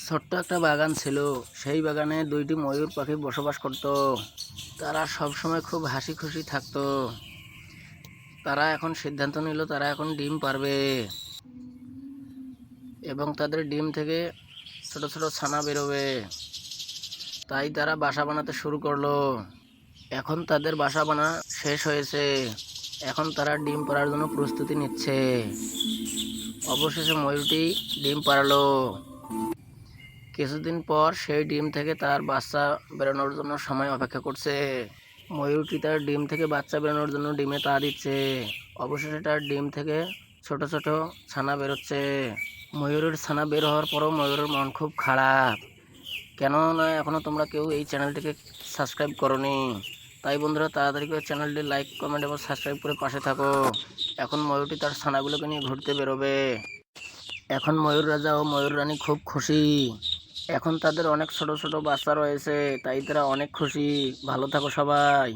ছোট্ট একটা বাগান ছিল। সেই বাগানে দুইটি ময়ূর পাখি বসবাস করত। তারা সব সময় খুব হাসি খুশি থাকতো। তারা এখন সিদ্ধান্ত নিল তারা এখন ডিম পারবে এবং তাদের ডিম থেকে ছোট ছোট ছানা বেরোবে। তাই তারা বাসা বানাতে শুরু করলো। এখন তাদের বাসা বানা শেষ হয়েছে। এখন তারা ডিম পাড়ার জন্য প্রস্তুতি নিচ্ছে। অবশেষে ময়ূরটি ডিম পাড়ালো। কিছুদিন পর সেই ডিম থেকে তার বাচ্চা বেরোনোর জন্য সময় অপেক্ষা করছে। ময়ূরটি তার ডিম থেকে বাচ্চা বেরোনোর জন্য ডিমে তা দিচ্ছে। অবশেষে তার ডিম থেকে ছোট ছোট ছানা বেরোচ্ছে। ময়ূরের ছানা বের হওয়ার পরও ময়ূরের মন খুব খারাপ। কেননা এখনও তোমরা কেউ এই চ্যানেলটিকে সাবস্ক্রাইব করোনি। তাই বন্ধুরা, তাড়াতাড়ি করে চ্যানেলটি লাইক, কমেন্ট এবং সাবস্ক্রাইব করে পাশে থাকো। এখন ময়ূরটি তার ছানাগুলোকে নিয়ে ঘুরতে বেরোবে। এখন ময়ূর রাজা ও ময়ূর রানী খুব খুশি। এখন তাদের অনেক ছোট ছোট বাচ্চা রয়েছে, তাই তারা অনেক খুশি। ভালো থাকো সবাই।